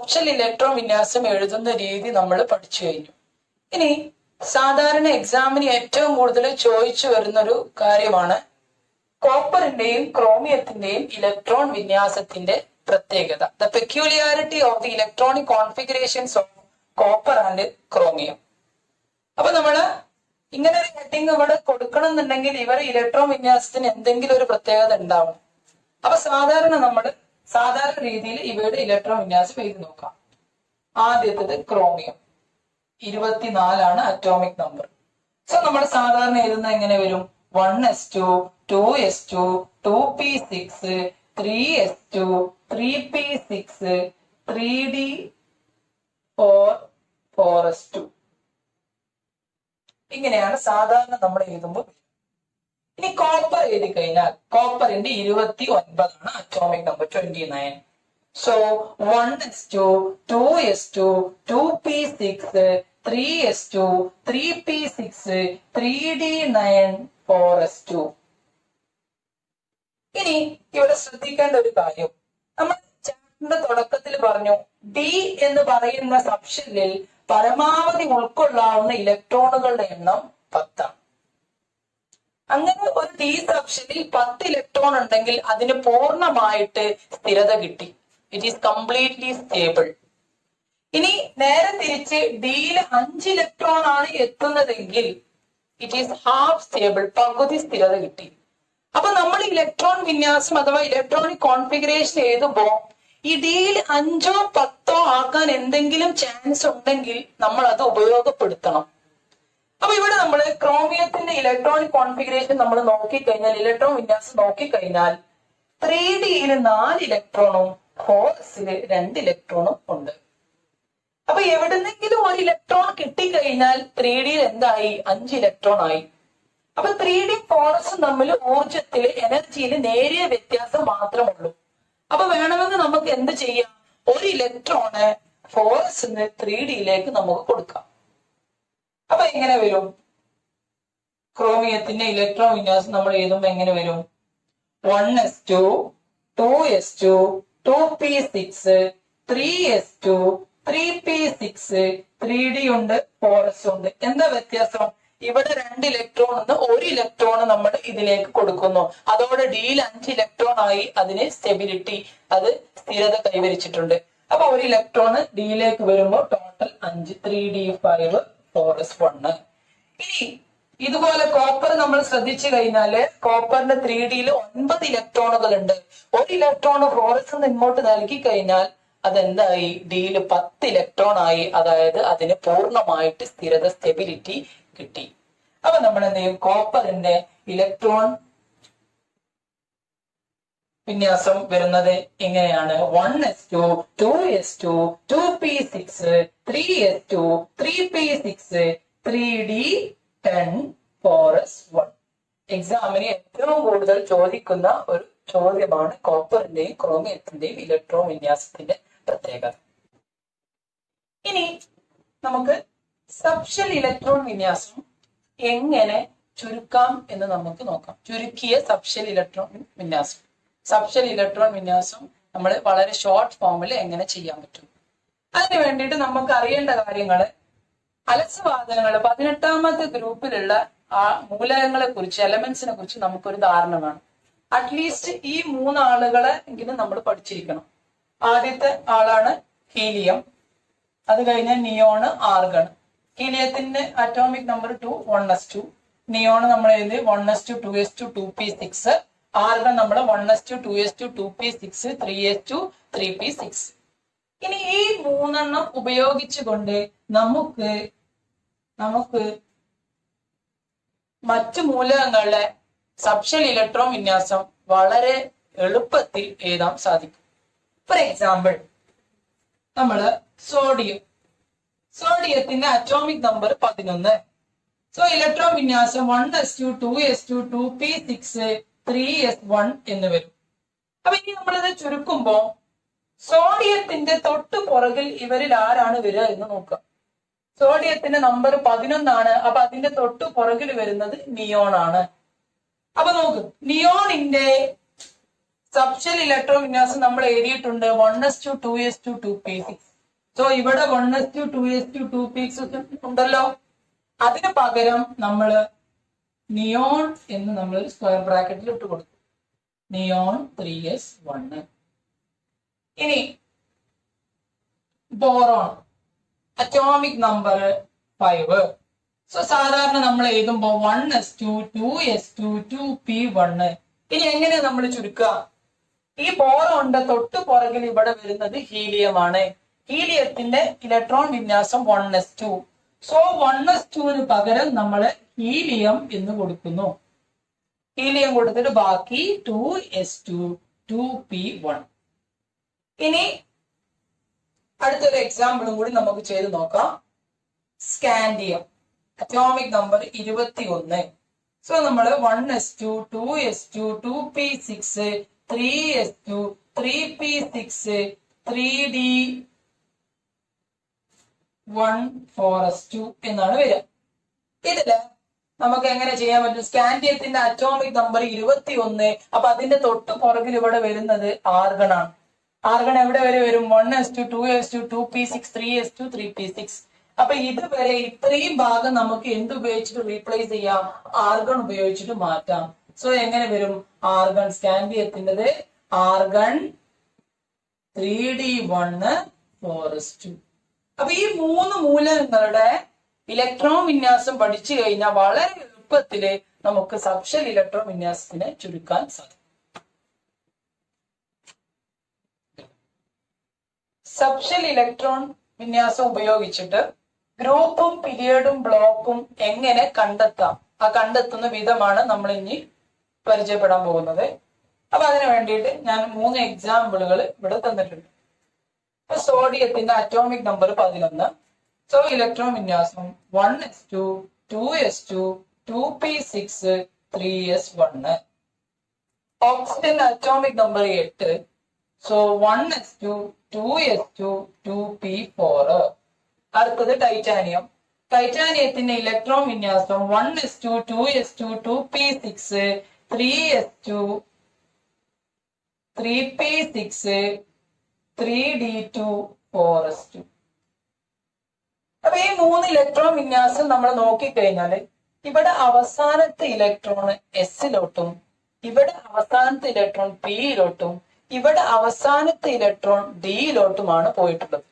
Subshell electron വിന്യാസം എഴുതുന്ന രീതി നമ്മൾ പഠിച്ചു കഴിഞ്ഞു. ഇനി സാധാരണ എക്സാമിന് ഏറ്റവും കൂടുതൽ ചോദിച്ചു വരുന്നൊരു കാര്യമാണ് കോപ്പറിന്റെയും ക്രോമിയത്തിന്റെയും ഇലക്ട്രോൺ വിന്യാസത്തിന്റെ പ്രത്യേകത. The peculiarity of the electronic configurations of copper and chromium. അപ്പൊ നമ്മള് ഇങ്ങനെ ഒരു ഹെഡിങ് ഇവിടെ കൊടുക്കണം എന്നുണ്ടെങ്കിൽ ഇവർ ഇലക്ട്രോൺ വിന്യാസത്തിന് എന്തെങ്കിലും ഒരു പ്രത്യേകത ഉണ്ടാവണം. അപ്പൊ സാധാരണ രീതിയിൽ ഇവയുടെ ഇലക്ട്രോൺ വിന്യാസം എഴുതി നോക്കാം. ആദ്യത്തേത് ക്രോമിയം 24 അറ്റോമിക് നമ്പർ. സോ നമ്മൾ സാധാരണ എഴുതുന്ന എങ്ങനെ വരും? 1s2 2s2 2p6 3s2 3p6 3d4 4s2. ഇങ്ങനെയാണ് സാധാരണ നമ്മൾ എഴുതുമ്പോൾ. ഇനി കോപ്പർ എഴുതി കഴിഞ്ഞാൽ കോപ്പറിന്റെ 29 atomic number 29. So 1s2 2s2 2p6 3s2 3p6 3d9 4s2. ഇനി ഇവിടെ ശ്രദ്ധിക്കേണ്ട ഒരു കാര്യം, നമ്മൾ ചാപ്റ്ററിന്റെ തുടക്കത്തിൽ പറഞ്ഞു ഡി എന്ന് പറയുന്ന സബ്ഷെല്ലിൽ പരമാവധി ഉൾക്കൊള്ളാവുന്ന ഇലക്ട്രോണുകളുടെ എണ്ണം 10. അങ്ങനെ ഒരു ഡി സബ്ഷെല്ലിൽ 10 ഇലക്ട്രോൺ ഉണ്ടെങ്കിൽ അതിന് പൂർണ്ണമായിട്ട് സ്ഥിരത കിട്ടി. It is completely stable. ഇനി നേരെ തിരിച്ച് ഡിയിൽ 5 ഇലക്ട്രോൺ ആണ് എത്തുന്നതെങ്കിൽ ഇറ്റ് ഈസ് ഹാഫ് സ്റ്റേബിൾ, പകുതി സ്ഥിരത കിട്ടി. അപ്പൊ നമ്മൾ ഇലക്ട്രോൺ വിന്യാസം അഥവാ ഇലക്ട്രോണിക് കോൺഫിഗറേഷൻ എഴുതുമ്പോൾ ഈ ഡിയിൽ 5ഓ 10ഓ ആക്കാൻ എന്തെങ്കിലും ചാൻസ് ഉണ്ടെങ്കിൽ നമ്മൾ അത് ഉപയോഗപ്പെടുത്തണം. അപ്പൊ ഇവിടെ നമ്മൾ ക്രോമിയത്തിന്റെ ഇലക്ട്രോണിക് കോൺഫിഗറേഷൻ നമ്മൾ നോക്കിക്കഴിഞ്ഞാൽ, ഇലക്ട്രോൺ വിന്യാസം നോക്കിക്കഴിഞ്ഞാൽ 3Dയിൽ 4 ഇലക്ട്രോണും 4s-ൽ 2 ഇലക്ട്രോണും ഉണ്ട്. അപ്പൊ എവിടെന്നെങ്കിലും ഒരു ഇലക്ട്രോൺ കിട്ടിക്കഴിഞ്ഞാൽ 3Dയിൽ എന്തായി? 5 ഇലക്ട്രോൺ ആയി. അപ്പൊ 3D 4s തമ്മിൽ ഊർജത്തില് എനർജിയിൽ നേരിയ വ്യത്യാസം മാത്രമുള്ളൂ. അപ്പൊ വേണമെങ്കിൽ നമുക്ക് എന്ത് ചെയ്യാം? ഒരു ഇലക്ട്രോണ് 4s-ന്ന് 3Dയിലേക്ക് നമുക്ക് കൊടുക്കാം. അപ്പൊ എങ്ങനെ വരും? ക്രോമിയത്തിന്റെ ഇലക്ട്രോൺ വിന്യാസം നമ്മൾ എഴുതുമ്പോ എങ്ങനെ വരും? 1s2 2s2 2p6 3s2 3p6 3d ഉണ്ട് 4s ഉണ്ട്. എന്താ വ്യത്യാസം? ഇവിടെ 2 ഇലക്ട്രോൺ നിന്ന് 1 ഇലക്ട്രോൺ നമ്മൾ ഇതിലേക്ക് കൊടുക്കുന്നു. അതോടെ ഡിയിൽ 5 ഇലക്ട്രോൺ ആയി. അതിന് സ്റ്റെബിലിറ്റി, അത് സ്ഥിരത കൈവരിച്ചിട്ടുണ്ട്. അപ്പൊ 1 ഇലക്ട്രോൺ ഡിയിലേക്ക് വരുമ്പോൾ ടോട്ടൽ 5 3d5 4s1. ഇനി ഇതുപോലെ കോപ്പർ നമ്മൾ ശ്രദ്ധിച്ചു കഴിഞ്ഞാല് കോപ്പറിന്റെ 3Dയിൽ 9 ഇലക്ട്രോണുകൾ ഉണ്ട്. 1 ഇലക്ട്രോൺ 4s ഇങ്ങോട്ട് നൽകി കഴിഞ്ഞാൽ അതെന്തായി? ഡിയിൽ 10 ഇലക്ട്രോൺ ആയി. അതായത് അതിന് പൂർണ്ണമായിട്ട് സ്ഥിരത, സ്റ്റെബിലിറ്റി കിട്ടി. അപ്പൊ നമ്മൾ എന്ത് ചെയ്യും? കോപ്പറിന്റെ ഇലക്ട്രോൺ വിന്യാസം വരുന്നത് എങ്ങനെയാണ്? 1s2 2s2 2p6 3s2 3p6 3d10 4s1. എക്സാമിന് ഏറ്റവും കൂടുതൽ ചോദിക്കുന്ന ഒരു ചോദ്യമാണ് കോപ്പറിന്റെയും ക്രോമിയത്തിന്റെയും ഇലക്ട്രോൺ വിന്യാസത്തിന്റെ പ്രത്യേകത. ഇനി നമുക്ക് സബ്ഷെൽ ഇലക്ട്രോൺ വിന്യാസം എങ്ങനെ ചുരുക്കാം എന്ന് നമുക്ക് നോക്കാം. ചുരുക്കിയ സബ്ഷെൽ ഇലക്ട്രോൺ വിന്യാസം. സബ്ഷെൽ ഇലക്ട്രോൺ വിന്യാസം നമ്മൾ വളരെ ഷോർട്ട് ഫോമിൽ എങ്ങനെ ചെയ്യാൻ പറ്റും? അതിന് വേണ്ടിയിട്ട് നമുക്ക് അറിയേണ്ട കാര്യങ്ങള്, അലസവാതകങ്ങൾ 18ാമത്തെ ഗ്രൂപ്പിലുള്ള ആ മൂലകങ്ങളെ കുറിച്ച്, എലമെന്റ്സിനെ കുറിച്ച് നമുക്കൊരു ധാരണ വേണം. അറ്റ്ലീസ്റ്റ് ഈ 3 ആളുകളെ എങ്കിലും നമ്മൾ പഠിച്ചിരിക്കണം. ആദ്യത്തെ ആളാണ് ഹീലിയം, അത് കഴിഞ്ഞാൽ നിയോണ്, ആർഗൺ. ഹീലിയത്തിന്റെ അറ്റോമിക് നമ്പർ 2 1s2. നിയോണ് നമ്മൾ എഴുതി 1s2 2s2 2p6. ആർഗൺ നമ്മൾ 1s2 2s2 2p6 3s2 3p6. ഇനി ഈ 3 ഉപയോഗിച്ചുകൊണ്ട് നമുക്ക് മറ്റു മൂലകങ്ങളുടെ സബ്ഷെൽ ഇലക്ട്രോൺ വിന്യാസം വളരെ എളുപ്പത്തിൽ എഴുതാൻ സാധിക്കും. ഫോർ എക്സാമ്പിൾ, നമ്മള് സോഡിയത്തിന്റെ അറ്റോമിക് നമ്പർ 11. സോ ഇലക്ട്രോൺ വിന്യാസം 1s2 2s2 2p6 3s1 എന്ന് വരും. അപ്പൊ ഇനി നമ്മളിത് ചുരുക്കുമ്പോ സോഡിയത്തിന്റെ തൊട്ടു പുറകിൽ ഇവരിൽ ആരാണ് വരിക എന്ന് നോക്കാം. സോഡിയത്തിന്റെ നമ്പർ 11. അപ്പൊ അതിന്റെ തൊട്ടു പുറകിൽ വരുന്നത് നിയോൺ ആണ്. അപ്പൊ നോക്ക്, നിയോണിന്റെ സബ്ഷെൽ ഇലക്ട്രോൺ വിന്യാസം നമ്മൾ എഴുതിയിട്ടുണ്ട് 1s2 2s2 2p6. സോ ഇവിടെ 1s2 2s2 2p6 ഉണ്ടല്ലോ. അതിന് പകരം നമ്മള് നിയോൺ എന്ന് നമ്മൾ സ്ക്വയർ ബ്രാക്കറ്റിൽ ഇട്ട് കൊടുക്കും. Neon 3s1. ഇനി ബോറോൺ അറ്റോമിക് നമ്പർ 5. സോ സാധാരണ നമ്മൾ എഴുതുമ്പോ 1s2 2s2 2p1. ഇനി എങ്ങനെ നമ്മൾ ചുരുക്കുക? ഈ ബോറോണിന്റെ തൊട്ട് പുറകിൽ ഇവിടെ വരുന്നത് ഹീലിയം ആണ്. ഹീലിയത്തിന്റെ ഇലക്ട്രോൺ വിന്യാസം 1s2. സോ 1s2 പകരം നമ്മൾ ഹീലിയം എന്ന് കൊടുക്കുന്നു. ഹീലിയം കൊടുത്തിട്ട് ബാക്കി 2s2 2p1. ഇനി അടുത്തൊരു എക്സാമ്പിളും കൂടി നമുക്ക് ചെയ്ത് നോക്കാം. Scandium atomic number 21. സോ നമ്മൾ 1s2 2s2 2p6 3s2 3p6 3d1 4s2 എന്നാണ് വരിക. ഇതില് നമുക്ക് എങ്ങനെ ചെയ്യാൻ പറ്റും? സ്കാൻഡിയത്തിന്റെ അറ്റോമിക് നമ്പർ 21. അപ്പൊ അതിന്റെ തൊട്ട് പുറകിൽ ഇവിടെ വരുന്നത് ആർഗൺ ആണ്. ആർഗൺ എവിടെ വരെ വരും? 1s2 2s2 2p6 3s2 3p6. അപ്പൊ ഇതുവരെ ഇത്രയും ഭാഗം നമുക്ക് എന്ത് ഉപയോഗിച്ചിട്ട് റീപ്ലേസ് ചെയ്യാം? ആർഗൺ ഉപയോഗിച്ചിട്ട് മാറ്റാം. സോ എങ്ങനെ വരും? ആർഗൺ സ്കാൻഡിയത്തിൻ്റെത് ആർഗൺ 3d1 4s2. അപ്പൊ ഈ 3 മൂലകങ്ങളുടെ ഇലക്ട്രോൺ വിന്യാസം പഠിച്ചു കഴിഞ്ഞാൽ വളരെ എളുപ്പത്തില് നമുക്ക് സബ്ഷെൽ ഇലക്ട്രോൺ വിന്യാസത്തിനെ ചുരുക്കാൻ സാധിക്കും. സബ്ഷെൽ ഇലക്ട്രോൺ വിന്യാസം ഉപയോഗിച്ചിട്ട് ഗ്രൂപ്പും പീരിയഡും ബ്ലോക്കും എങ്ങനെ കണ്ടെത്താം, ആ കണ്ടെത്തുന്ന വിധമാണ് നമ്മൾ ഇനി പരിചയപ്പെടാൻ പോകുന്നത്. അപ്പൊ അതിനു വേണ്ടിയിട്ട് ഞാൻ 3 എക്സാമ്പിളുകൾ ഇവിടെ തന്നിട്ടുണ്ട്. സോഡിയത്തിന്റെ അറ്റോമിക് നമ്പർ 11. സോ ഇലക്ട്രോൺ വിന്യാസം 1s2 2s2 2p6 3s1. ഓക്സിജന്റെ atomic number 8. So 1s2 2s2 2p4. അടുത്തത് ടൈറ്റാനിയം. ടൈറ്റാനിയത്തിന്റെ ഇലക്ട്രോൺ വിന്യാസം 1s2 2s2 2p6 3s2 3p6 3d2 4s2. അപ്പൊ ഈ 3 ഇലക്ട്രോൺ വിന്യാസം നമ്മൾ നോക്കിക്കഴിഞ്ഞാല് ഇവിടെ അവസാനത്തെ ഇലക്ട്രോൺ എസിലോട്ടും ഇവിടെ അവസാനത്തെ ഇലക്ട്രോൺ പിയിലോട്ടും ഇവിടെ അവസാനത്തെ ഇലക്ട്രോൺ ഡിയിലോട്ടുമാണ് പോയിട്ടുള്ളത്.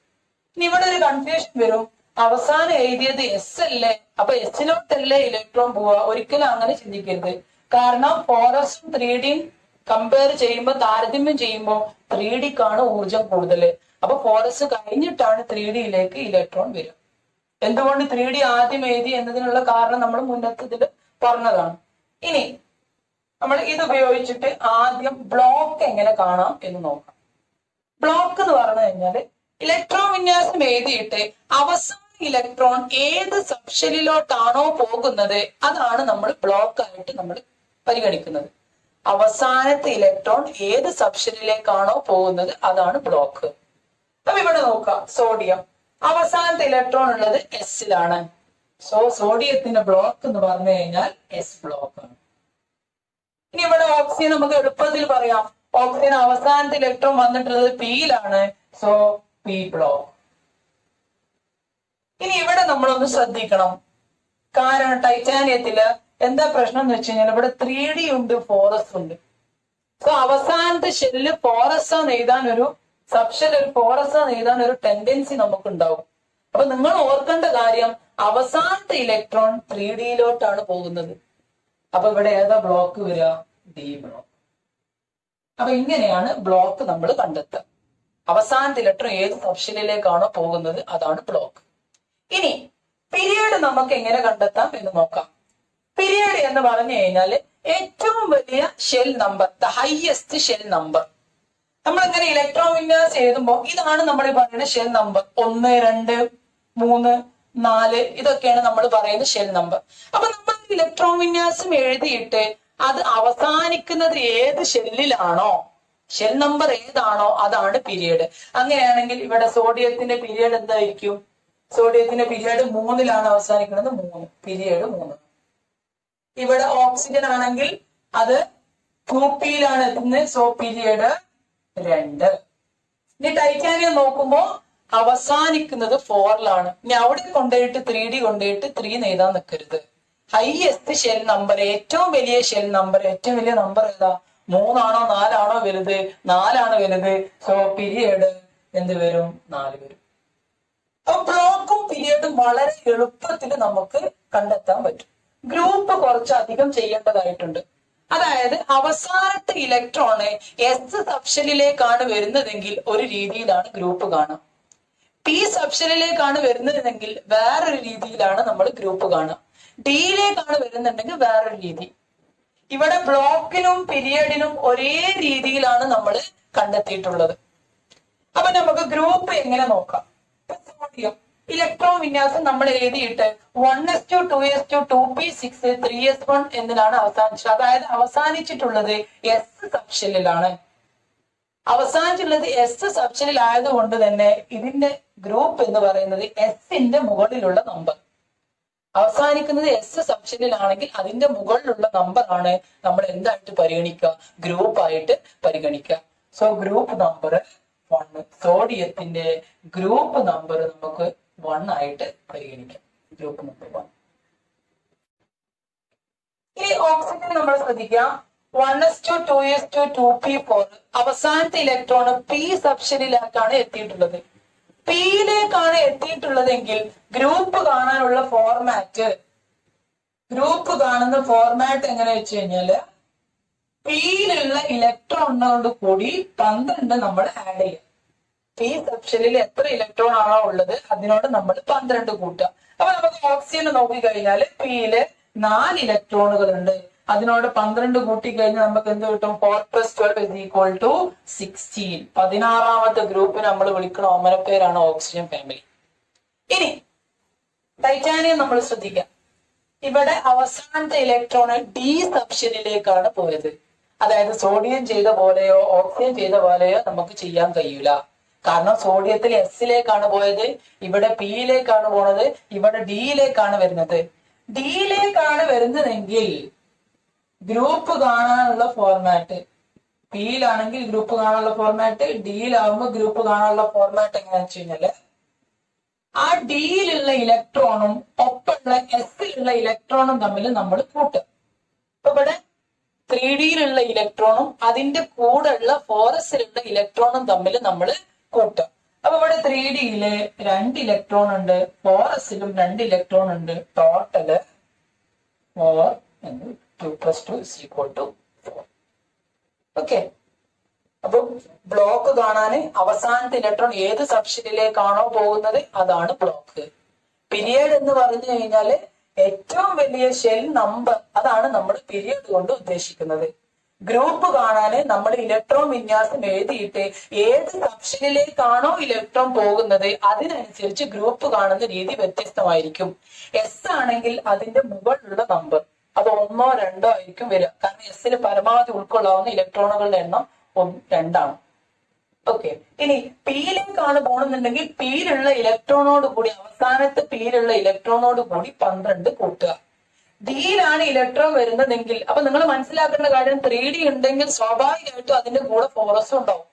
ഇനി ഇവിടെ ഒരു കൺഫ്യൂഷൻ വരും. അവസാനം എഴുതിയത് എസ് അല്ലേ, അപ്പൊ എസിലോട്ടല്ലേ ഇലക്ട്രോൺ പോവുക? ഒരിക്കലും അങ്ങനെ ചിന്തിക്കരുത്. കാരണം 4s-ഉം 3d-യും കമ്പയർ ചെയ്യുമ്പോൾ, താരതമ്യം ചെയ്യുമ്പോൾ 3d-ക്കാണ് ഊർജം കൂടുതൽ. അപ്പൊ 4s കഴിഞ്ഞിട്ടാണ് 3d-യിലേക്ക് ഇലക്ട്രോൺ വരിക. എന്തുകൊണ്ട് 3d ആദ്യം എഴുതി എന്നതിനുള്ള കാരണം നമ്മൾ മുന്നത്തെ ഇതിൽ പറഞ്ഞതാണ്. ഇനി നമ്മൾ ഇത് ഉപയോഗിച്ചിട്ട് ആദ്യം ബ്ലോക്ക് എങ്ങനെ കാണാം എന്ന് നോക്കാം. ബ്ലോക്ക് എന്ന് പറഞ്ഞു കഴിഞ്ഞാല് ഇലക്ട്രോൺ വിന്യാസം എഴുതിയിട്ട് അവസാന ഇലക്ട്രോൺ ഏത് സബ്ഷെല്ലിലോട്ടാണോ പോകുന്നത് അതാണ് നമ്മൾ ബ്ലോക്ക് ആയിട്ട് നമ്മൾ പരിഗണിക്കുന്നത്. അവസാനത്തെ ഇലക്ട്രോൺ ഏത് സബ്ഷെല്ലിലേക്കാണോ പോകുന്നത് അതാണ് ബ്ലോക്ക്. അപ്പൊ ഇവിടെ നോക്കാം. സോഡിയം അവസാനത്തെ ഇലക്ട്രോൺ ഉള്ളത് എസിലാണ്. സോ സോഡിയത്തിന്റെ ബ്ലോക്ക് എന്ന് പറഞ്ഞു കഴിഞ്ഞാൽ എസ് ബ്ലോക്ക് ആണ്. ഇനി ഇവിടെ ഓക്സിജൻ നമുക്ക് എളുപ്പത്തിൽ പറയാം. ഓക്സിജൻ അവസാനത്തെ ഇലക്ട്രോൺ വന്നിട്ടുള്ളത് പിയിലാണ്. So P block. ഇനി ഇവിടെ നമ്മളൊന്ന് ശ്രദ്ധിക്കണം. കാരണം ടൈറ്റാനിയത്തില് എന്താ പ്രശ്നം എന്ന് വെച്ച് കഴിഞ്ഞാൽ ഇവിടെ 3d ഉണ്ട് 4s ഉണ്ട്. സോ അവസാനത്തെ ഷെല്ല് 4s ആണെന്ന് എഴുതാൻ ഒരു സബ്ഷെൽ ഒരു 4s ആണെന്ന് എഴുതാൻ ഒരു ടെൻഡൻസി നമുക്കുണ്ടാവും. അപ്പൊ നിങ്ങൾ ഓർക്കേണ്ട കാര്യം അവസാനത്തെ ഇലക്ട്രോൺ 3dയിലോട്ടാണ് പോകുന്നത്. അപ്പൊ ഇവിടെ ഏതാ ബ്ലോക്ക് വരിക? D block. അപ്പൊ ഇങ്ങനെയാണ് ബ്ലോക്ക് നമ്മൾ കണ്ടെത്തുക. അവസാനത്തെ ഇലക്ട്രോൺ ഏത് സബ്ഷെല്ലിലേക്കാണോ പോകുന്നത് അതാണ് ബ്ലോക്ക്. ഇനി പീരിയഡ് നമുക്ക് എങ്ങനെ കണ്ടെത്താം എന്ന് നോക്കാം. പീരിയഡ് എന്ന് പറഞ്ഞു കഴിഞ്ഞാൽ ഏറ്റവും വലിയ shell number, the highest shell number. നമ്മൾ ഇങ്ങനെ ഇലക്ട്രോൺ വിന്യാസം എഴുതുമ്പോൾ ഇതാണ് നമ്മൾ പറയുന്ന ഷെൽ നമ്പർ. 1 2 3 4 ഇതൊക്കെയാണ് നമ്മൾ പറയുന്ന ഷെൽ നമ്പർ. അപ്പൊ നമ്മൾ ഇലക്ട്രോൺ വിന്യാസം എഴുതിയിട്ട് അത് അവസാനിക്കുന്നത് ഏത് ഷെല്ലിലാണോ, ഷെൽ നമ്പർ ഏതാണോ അതാണ് പീരിയഡ്. അങ്ങനെയാണെങ്കിൽ ഇവിടെ സോഡിയത്തിന്റെ പീരിയഡ് എന്തായിരിക്കും? സോഡിയത്തിന്റെ പീരിയഡ് 3ലാണ് അവസാനിക്കുന്നത്. 3 പീരിയഡ് 3. ഇവിടെ ഓക്സിജൻ ആണെങ്കിൽ അത് 2pയിലാണ് എത്തുന്നത്. So period 2. ഇനി ടൈറ്റാനിയം നോക്കുമ്പോ അവസാനിക്കുന്നത് 4ലാണ്. ഇനി അവിടെ കൊണ്ടുപോയിട്ട് 3D കൊണ്ടുപോയിട്ട് 3 എഴുതാൻ നിൽക്കരുത്. ഹൈയസ്റ്റ് ഷെൽ നമ്പർ, ഏറ്റവും വലിയ ഷെൽ നമ്പർ, ഏറ്റവും വലിയ നമ്പർ ഏതാ? 3 ആണോ 4 ആണോ വലുത്? 4 ആണ് വലുത്. സോ പീരിയഡ് എന്ത് വരും? 4 വരും. അപ്പൊ ബ്ലോക്കും പീരിയഡും വളരെ എളുപ്പത്തിൽ നമുക്ക് കണ്ടെത്താൻ പറ്റും. ഗ്രൂപ്പ് കുറച്ചധികം ചെയ്യേണ്ടതായിട്ടുണ്ട്. അതായത് അവസാനത്തെ ഇലക്ട്രോണ് എസ് സബ്ഷെല്ലിലേക്കാണ് വരുന്നതെങ്കിൽ ഒരു രീതിയിലാണ് ഗ്രൂപ്പ് കാണുക. പി സബ്ഷെല്ലിലേക്കാണ് വരുന്നതെങ്കിൽ വേറൊരു രീതിയിലാണ് നമ്മൾ ഗ്രൂപ്പ് കാണുക. ഡിയിലേക്കാണ് വരുന്നുണ്ടെങ്കിൽ വേറൊരു രീതി. ഇവിടെ ബ്ലോക്കിനും പീരിയഡിനും ഒരേ രീതിയിലാണ് നമ്മൾ കണ്ടെത്തിയിട്ടുള്ളത്. അപ്പൊ നമുക്ക് ഗ്രൂപ്പ് എങ്ങനെ നോക്കാം? സോഡിയം ഇലക്ട്രോൺ വിന്യാസം നമ്മൾ എഴുതിയിട്ട് 1s2 2s2 2p6 3s1 എന്നതിലാണ് അവസാനിച്ചത്. അതായത് അവസാനിച്ചിട്ടുള്ളത് എസ് സബ്ഷെല്ലിലാണ്. അവസാനിച്ചുള്ളത് എസ് സബ്ഷെല്ലിൽ ആയതുകൊണ്ട് തന്നെ ഇതിന്റെ ഗ്രൂപ്പ് എന്ന് പറയുന്നത് എസിന്റെ മുകളിലുള്ള നമ്പർ. അവസാനിക്കുന്നത് എസ് സബ്ഷെല്ലിലാണെങ്കിൽ അതിന്റെ മുകളിലുള്ള നമ്പർ ആണ് നമ്മൾ എന്തായിട്ട് പരിഗണിക്കുക? ഗ്രൂപ്പ് ആയിട്ട് പരിഗണിക്കുക. So group number 1. സോഡിയത്തിന്റെ ഗ്രൂപ്പ് നമ്പർ നമുക്ക് 1 ആയിട്ട് പരിഗണിക്കാം. Group number 1. ഇനി ഓക്സിജൻ നമ്മൾ ശ്രദ്ധിക്കാം. 1s2 2s2 2p4 അവസാനത്തെ ഇലക്ട്രോൺ പി സബ്ഷെല്ലിലേക്കാണ് എത്തിയിട്ടുള്ളത്. പിയിലേക്കാണ് എത്തിയിട്ടുള്ളതെങ്കിൽ ഗ്രൂപ്പ് കാണാനുള്ള ഗ്രൂപ്പ് കാണുന്ന ഫോർമാറ്റ് എങ്ങനെ വെച്ച് കഴിഞ്ഞാല് പിയിലുള്ള ഇലക്ട്രോണിനോട് കൂടി 12 നമ്മൾ ആഡ് ചെയ്യാം. പി സബ്ഷെല്ലിൽ എത്ര ഇലക്ട്രോൺ ആണോ ഉള്ളത് അതിനോട് നമ്മൾ 12 കൂട്ടുക. അപ്പൊ നമുക്ക് ഓക്സിജൻ നോക്കിക്കഴിഞ്ഞാല് പിയില് 4 ഇലക്ട്രോണുകൾ ഉണ്ട്. അതിനോട് 12 കൂട്ടി കഴിഞ്ഞാൽ നമുക്ക് എന്ത് കിട്ടും? 4 + 12 = 16. 16ാമത്തെ ഗ്രൂപ്പ് നമ്മൾ വിളിക്കുന്ന ഓമനപ്പേരാണ് ഓക്സിജൻ ഫാമിലി. ഇനി ടൈറ്റാനിയം നമ്മൾ ശ്രദ്ധിക്കാം. ഇവിടെ അവസാനത്തെ ഇലക്ട്രോൺ ഡി സബ്ഷെല്ലിലേക്കാണ് പോയത്. അതായത് സോഡിയം ചെയ്ത പോലെയോ ഓക്സിജൻ ചെയ്ത പോലെയോ നമുക്ക് ചെയ്യാൻ കഴിയൂല. കാരണം സോഡിയത്തിൽ എസിലേക്കാണ് പോയത്, ഇവിടെ പിയിലേക്കാണ് പോണത്, ഇവിടെ ഡിയിലേക്കാണ് വരുന്നത്. ഡിയിലേക്കാണ് വരുന്നതെങ്കിൽ ഗ്രൂപ്പ് കാണാനുള്ള ഫോർമാറ്റ്, പിയിലാണെങ്കിൽ ഗ്രൂപ്പ് കാണാനുള്ള ഫോർമാറ്റ്, ഡിയിലാവുമ്പോൾ ഗ്രൂപ്പ് കാണാനുള്ള ഫോർമാറ്റ് എങ്ങനെയാണെന്ന് വെച്ച് കഴിഞ്ഞാല് ആ ഡിയിലുള്ള ഇലക്ട്രോണും ഒപ്പമുള്ള എസിലുള്ള ഇലക്ട്രോണും തമ്മിൽ നമ്മൾ കൂട്ടുക. അപ്പൊ ഇവിടെ 3Dയിലുള്ള ഇലക്ട്രോണും അതിന്റെ കൂടെയുള്ള 4sലുള്ള ഇലക്ട്രോണും തമ്മിൽ നമ്മൾ കൂട്ടുക. അപ്പൊ ഇവിടെ 3Dയില് 2 ഇലക്ട്രോൺ ഉണ്ട്, 4sലും 2 ഇലക്ട്രോൺ ഉണ്ട്. ടോട്ടല് 4 2 + 2 = 4. ഓക്കെ. അപ്പൊ ബ്ലോക്ക് കാണാന് അവസാനത്തെ ഇലക്ട്രോൺ ഏത് സബ്ഷെല്ലിലേക്കാണോ പോകുന്നത് അതാണ് ബ്ലോക്ക്. പീരിയഡ് എന്ന് പറഞ്ഞു കഴിഞ്ഞാല് ഏറ്റവും വലിയ ഷെൽ നമ്പർ, അതാണ് നമ്മൾ പീരിയഡ് കൊണ്ട് ഉദ്ദേശിക്കുന്നത്. ഗ്രൂപ്പ് കാണാന് നമ്മൾ ഇലക്ട്രോൺ വിന്യാസം എഴുതിയിട്ട് ഏത് സബ്ഷെല്ലിലേക്കാണോ ഇലക്ട്രോൺ പോകുന്നത് അതിനനുസരിച്ച് ഗ്രൂപ്പ് കാണുന്ന രീതി വ്യത്യസ്തമായിരിക്കും. എസ് ആണെങ്കിൽ അതിന്റെ മുകളിലുള്ള നമ്പർ അത് 1ഓ 2ഓ ആയിരിക്കും വരിക. കാരണം എസിൽ പരമാവധി ഉൾക്കൊള്ളാവുന്ന ഇലക്ട്രോണുകളുടെ എണ്ണം 2ആണ്. ഓക്കെ. ഇനി പിയിലേക്കാണ് പോകണമെന്നുണ്ടെങ്കിൽ പിയിലുള്ള ഇലക്ട്രോണോട് കൂടി അവസാനത്തെ പിയിലുള്ള ഇലക്ട്രോണോട് കൂടി 12 കൂട്ടുക. ഡിയിലാണ് ഇലക്ട്രോൺ വരുന്നതെങ്കിൽ അപ്പൊ നിങ്ങൾ മനസ്സിലാക്കേണ്ട കാര്യം 3D ഉണ്ടെങ്കിൽ സ്വാഭാവികമായിട്ടും അതിന്റെ കൂടെ 4s ഉണ്ടാവും.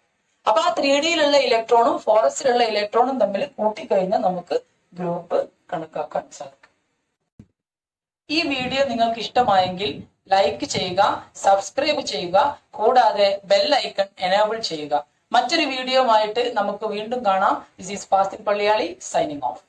അപ്പൊ ആ 3Dയിലുള്ള ഇലക്ട്രോണും 4sലുള്ള ഇലക്ട്രോണും തമ്മിൽ കൂട്ടിക്കഴിഞ്ഞാൽ നമുക്ക് ഗ്രൂപ്പ് കണക്കാക്കാൻ സാധിക്കും. ഈ വീഡിയോ നിങ്ങൾക്ക് ഇഷ്ടമായെങ്കിൽ ലൈക്ക് ചെയ്യുക, സബ്സ്ക്രൈബ് ചെയ്യുക, കൂടാതെ ബെൽ ഐക്കൺ എനേബിൾ ചെയ്യുക. മറ്റൊരു വീഡിയോ ആയിട്ട് നമുക്ക് വീണ്ടും കാണാം. This is Fasil Palliyali signing of.